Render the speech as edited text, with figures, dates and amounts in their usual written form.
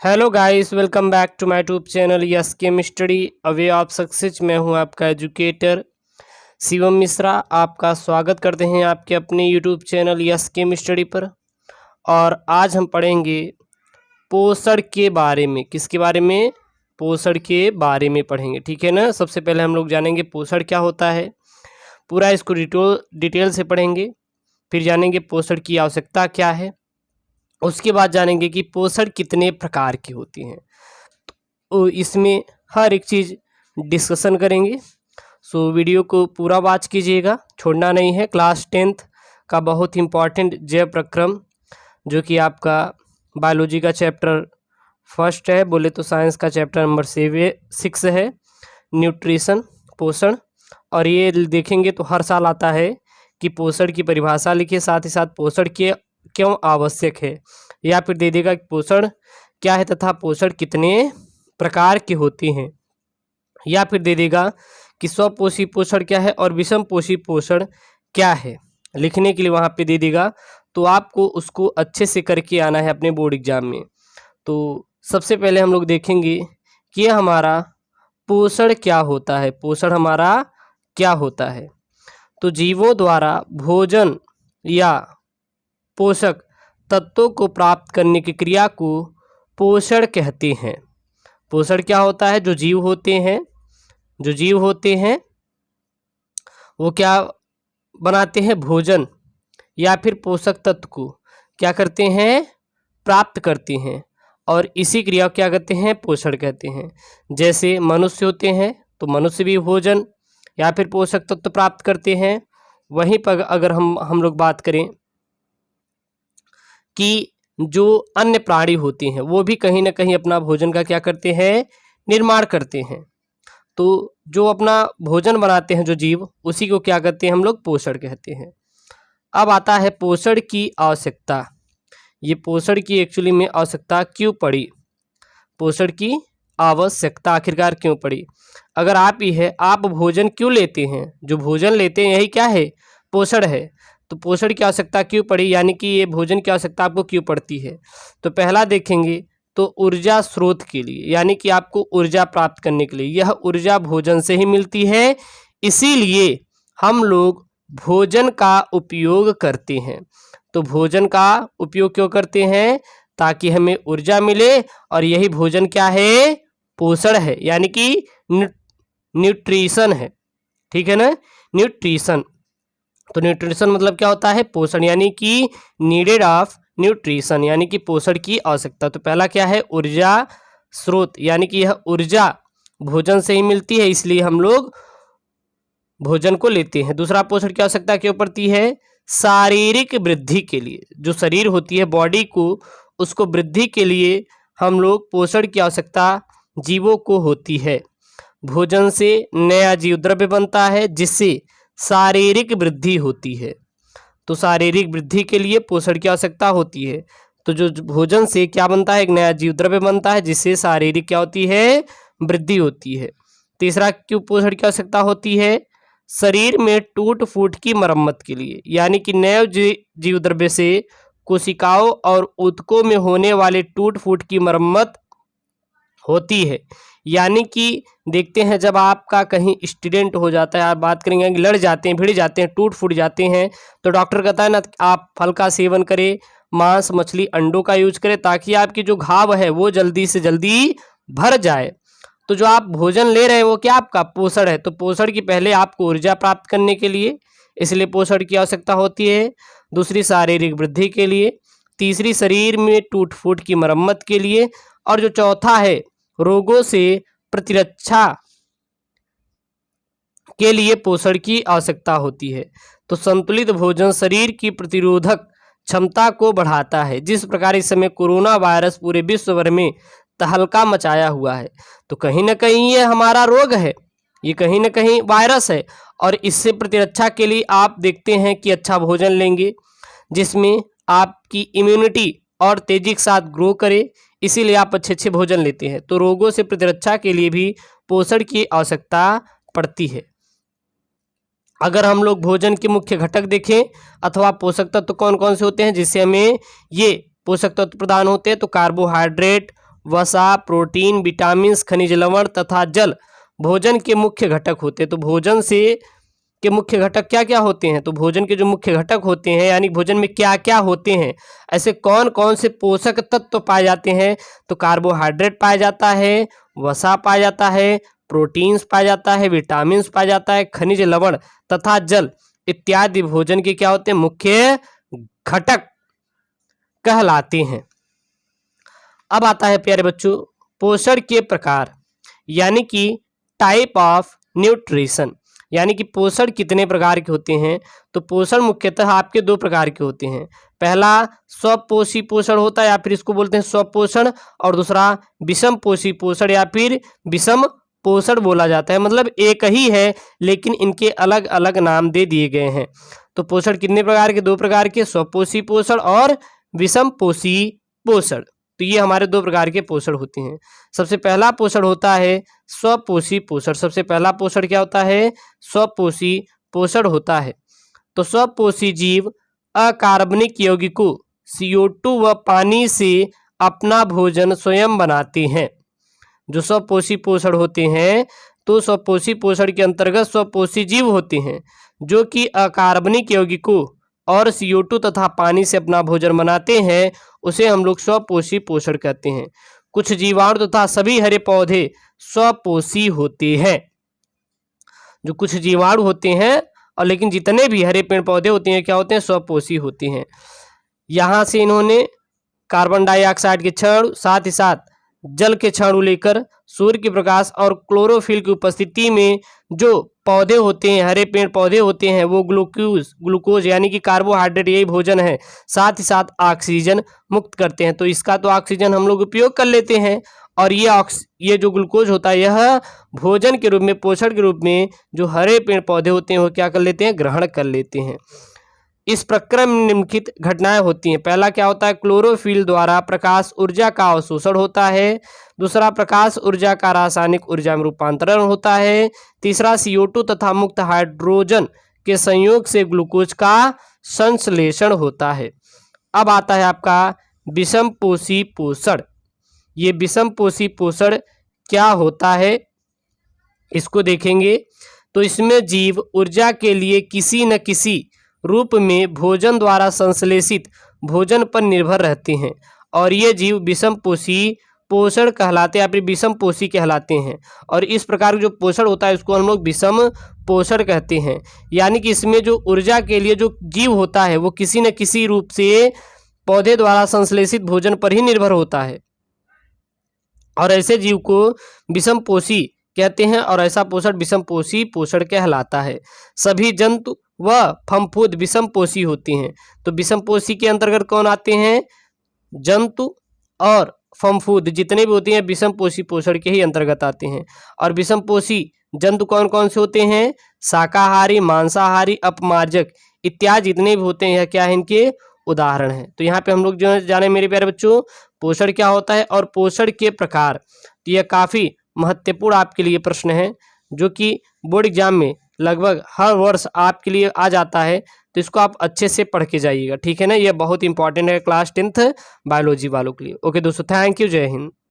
Hello guys, welcome back to my YouTube channel yes chem study a way of success. मैं हूं आपका educator Shivam Mishra. आपका स्वागत करते हैं आपके अपने YouTube channel yes chem study पर। और आज हम पढ़ेंगे पोषण के बारे में। किसके बारे में? पोषण के बारे में पढ़ेंगे, ठीक है ना। सबसे पहले हम लोग जानेंगे पोषण क्या होता है, पूरा इसको डिटेल से पढ़ेंगे। फिर जानेंगे पोषण की आवश्यकता क्या है। उसके बाद जानेंगे कि पोषण कितने प्रकार की होती हैं, तो इसमें हर एक चीज़ डिस्कशन करेंगे। सो वीडियो को पूरा वॉच कीजिएगा, छोड़ना नहीं है। क्लास 10th का बहुत इम्पॉर्टेंट जैव प्रक्रम, जो कि आपका बायोलॉजी का चैप्टर फर्स्ट है, बोले तो साइंस का चैप्टर नंबर 6 है, न्यूट्रिशन, पोषण। और ये देखेंगे तो हर साल आता है कि पोषण की परिभाषा लिखिए, साथ ही साथ पोषण के क्यों आवश्यक है, या फिर दे देगा कि पोषण क्या है तथा पोषण कितने प्रकार के होते हैं, या फिर दे देगा कि स्वपोषी पोषण क्या है और विषम पोषी पोषण क्या है। लिखने के लिए वहाँ पे दे देगा, तो आपको उसको अच्छे से करके आना है अपने बोर्ड एग्जाम में। तो सबसे पहले हम लोग देखेंगे कि हमारा पोषण क्या होता है। पोषण हमारा क्या होता है? तो जीवों द्वारा भोजन या पोषक तत्वों को प्राप्त करने की क्रिया को पोषण कहते हैं। पोषण क्या होता है? जो जीव होते हैं वो क्या बनाते हैं? भोजन या फिर पोषक तत्व को क्या करते हैं? प्राप्त करते हैं, और इसी क्रिया को क्या कहते हैं? पोषण कहते हैं। जैसे मनुष्य होते हैं तो मनुष्य भी भोजन या फिर पोषक तत्व प्राप्त करते हैं। वहीं पर अगर हम लोग बात करें कि जो अन्य प्राणी होते हैं वो भी कहीं ना कहीं अपना भोजन का क्या करते हैं? निर्माण करते हैं। तो जो अपना भोजन बनाते हैं जो जीव, उसी को क्या कहते हैं हम लोग? पोषण कहते हैं। अब आता है पोषण की आवश्यकता। ये पोषण की एक्चुअली में आवश्यकता क्यों पड़ी? पोषण की आवश्यकता आखिरकार क्यों पड़ी? अगर आप ही है, आप भोजन क्यों लेते हैं? जो भोजन लेते हैं यही क्या है? पोषण है। तो पोषण की आवश्यकता क्यों पड़ी, यानी कि ये भोजन की आवश्यकता आपको क्यों पड़ती है? तो पहला देखेंगे तो ऊर्जा स्रोत के लिए, यानी कि आपको ऊर्जा प्राप्त करने के लिए। यह ऊर्जा भोजन से ही मिलती है, इसीलिए हम लोग भोजन का उपयोग करते हैं। तो भोजन का उपयोग क्यों करते हैं? ताकि हमें ऊर्जा मिले, और यही भोजन क्या है? पोषण है, यानी कि न्यूट्रिशन है, ठीक है ना। न्यूट्रिशन, तो न्यूट्रिशन मतलब क्या होता है? पोषण, यानी कि नीडेड ऑफ न्यूट्रिशन, यानी कि पोषण की आवश्यकता। तो पहला क्या है? ऊर्जा स्रोत, यानी कि यह ऊर्जा भोजन से ही मिलती है, इसलिए हम लोग भोजन को लेते हैं। दूसरा, पोषण की आवश्यकता क्यों पड़ती है? शारीरिक वृद्धि के लिए। जो शरीर होती है, बॉडी को, उसको वृद्धि के लिए हम लोग पोषण की आवश्यकता जीवों को होती है। भोजन से नया जीव द्रव्य बनता है, जिससे शारीरिक वृद्धि होती है। तो शारीरिक वृद्धि के लिए पोषण की आवश्यकता होती है। तो जो भोजन से क्या बनता है? एक नया जीव द्रव्य बनता है, जिससे शारीरिक क्या होती है? वृद्धि होती है। तीसरा, क्यों पोषण की आवश्यकता होती है? शरीर में टूट फूट की मरम्मत के लिए, यानी कि नए जीव द्रव्य से कोशिकाओं और ऊतकों में होने वाले टूट फूट की मरम्मत होती है। यानी कि देखते हैं, जब आपका कहीं एक्सीडेंट हो जाता है, आप बात करेंगे कि लड़ जाते हैं, भिड़ जाते हैं, टूट फूट जाते हैं, तो डॉक्टर कहता है ना, आप फल का सेवन करें, मांस मछली अंडों का यूज करें, ताकि आपकी जो घाव है वो जल्दी से जल्दी भर जाए। तो जो आप भोजन ले रहे हैं वो क्या? आपका पोषण है। तो पोषण की पहले आपको ऊर्जा प्राप्त करने के लिए, इसलिए पोषण की आवश्यकता होती है। दूसरी, शारीरिक वृद्धि के लिए। तीसरी, शरीर में टूट फूट की मरम्मत के लिए। और जो चौथा है, रोगों से प्रतिरक्षा के लिए पोषण की आवश्यकता होती है। तो संतुलित भोजन शरीर की प्रतिरोधक क्षमता को बढ़ाता है। जिस प्रकार इस समय कोरोना वायरस पूरे विश्व भर में तहलका मचाया हुआ है, तो कहीं ना कहीं ये हमारा रोग है, ये कहीं ना कहीं वायरस है। और इससे प्रतिरक्षा के लिए आप देखते हैं कि अच्छा भोजन लेंगे, जिसमें आपकी इम्यूनिटी और तेजी के साथ ग्रो करे, इसीलिए आप अच्छे अच्छे भोजन लेते हैं। तो रोगों से प्रतिरक्षा के लिए भी पोषण की आवश्यकता पड़ती है। अगर हम लोग भोजन के मुख्य घटक देखें अथवा पोषक तत्व कौन कौन से होते हैं जिससे हमें ये पोषक तत्व प्रदान होते हैं, तो कार्बोहाइड्रेट, वसा, प्रोटीन, विटामिन, खनिज लवण तथा जल भोजन के मुख्य घटक होते हैं। तो भोजन से के मुख्य घटक क्या क्या होते हैं? तो भोजन के जो मुख्य घटक होते हैं यानी भोजन में क्या क्या होते हैं, ऐसे कौन कौन से पोषक तत्व पाए जाते हैं? तो कार्बोहाइड्रेट पाया जाता है, वसा पाया जाता है, प्रोटीन्स पाया जाता है, विटामिन्स पाया जाता है, खनिज लवण तथा जल इत्यादि भोजन के क्या होते हैं? मुख्य घटक कहलाते हैं। अब आता है प्यारे बच्चों पोषण के प्रकार यानी कि टाइप ऑफ न्यूट्रिशन, यानी कि पोषण कितने प्रकार के होते हैं? तो पोषण मुख्यतः आपके दो प्रकार के होते हैं। पहला स्वपोषी पोषण होता है या फिर इसको बोलते हैं स्वपोषण, और दूसरा विषम पोषी पोषण या फिर विषम पोषण बोला जाता है। मतलब एक ही है लेकिन इनके अलग अलग नाम दे दिए गए हैं। तो पोषण कितने प्रकार के? दो प्रकार के, स्वपोषी पोषण और विषम पोषी पोषण। तो ये हमारे दो प्रकार के पोषण होते हैं। सबसे पहला पोषण होता है स्वपोषी पोषण। सबसे पहला पोषण क्या होता है? स्वपोषी पोषण होता है। तो स्वपोषी जीव अकार्बनिक यौगिकों CO2 व पानी से अपना भोजन स्वयं बनाते हैं। जो स्वपोषी पोषण होते हैं तो स्वपोषी पोषण के अंतर्गत स्वपोषी जीव होते हैं जो कि अकार्बनिक यौगिकों और CO2 तथा पानी से अपना भोजन बनाते हैं, उसे हम लोग स्वपोषी पोषण कहते हैं। कुछ जीवाणु तथा सभी हरे पौधे स्वपोषी होते हैं। जो कुछ जीवाणु होते हैं और लेकिन जितने भी हरे पेड़ पौधे होते हैं क्या होते हैं? स्वपोषी होते हैं। यहाँ से इन्होंने कार्बन डाइऑक्साइड के क्षण साथ ही साथ जल के क्षण लेकर सूर्य के प्रकाश और क्लोरोफिल की उपस्थिति में जो पौधे होते हैं, हरे पेड़ पौधे होते हैं, वो ग्लूकोज यानी कि कार्बोहाइड्रेट यही भोजन है, साथ ही साथ ऑक्सीजन मुक्त करते हैं। तो इसका तो ऑक्सीजन हम लोग उपयोग कर लेते हैं और ये जो ग्लूकोज होता है यह भोजन के रूप में, पोषण के रूप में जो हरे पेड़ पौधे होते हैं वो क्या कर लेते हैं? ग्रहण कर लेते हैं। इस प्रक्रम में निम्नलिखित घटनाएं होती हैं। पहला क्या होता है? क्लोरोफिल द्वारा प्रकाश ऊर्जा का अवशोषण होता है। दूसरा, प्रकाश ऊर्जा का रासायनिक ऊर्जा में रूपांतरण होता है। तीसरा, CO2 तथा मुक्त हाइड्रोजन के संयोग से ग्लूकोज का संश्लेषण होता है। अब आता है आपका विषम पोषी पोषण। ये विषम पोषी पोषण क्या होता है इसको देखेंगे। तो इसमें जीव ऊर्जा के लिए किसी न किसी रूप में भोजन द्वारा संश्लेषित भोजन पर निर्भर रहते हैं और ये जीव विषम पोषी पोषण कहलाते हैं या फिर विषम पोषी कहलाते हैं। और इस प्रकार जो पोषण होता है इसको हम लोग विषम पोषण कहते हैं। यानी कि इसमें जो ऊर्जा के लिए जो जीव होता है वो किसी न किसी रूप से पौधे द्वारा संश्लेषित भोजन पर ही निर्भर होता है और ऐसे जीव को विषम पोषी कहते हैं और ऐसा पोषण विषम पोषी पोषण कहलाता है। सभी जंतु व फफूंद विषम पोषी होते हैं। तो विषम पोषी के अंतर्गत कौन आते हैं? जंतु और फफूंद जितने भी होते हैं विषम पोषी पोषण के ही अंतर्गत आते हैं। और विषम पोषी जंतु कौन कौन से होते हैं? शाकाहारी, मांसाहारी, अपमार्जक इत्यादि जितने भी होते हैं यह क्या है? इनके उदाहरण हैं। तो यहाँ पे हम लोग जो जाने मेरे प्यारे बच्चों पोषण क्या होता है और पोषण के प्रकार। तो यह काफ़ी महत्वपूर्ण आपके लिए प्रश्न है जो कि बोर्ड एग्जाम में लगभग हर वर्ष आपके लिए आ जाता है। तो इसको आप अच्छे से पढ़ के जाइएगा, ठीक है ना। यह बहुत इंपॉर्टेंट है क्लास 10th बायोलॉजी वालों के लिए। ओके दोस्तों, थैंक यू, जय हिंद।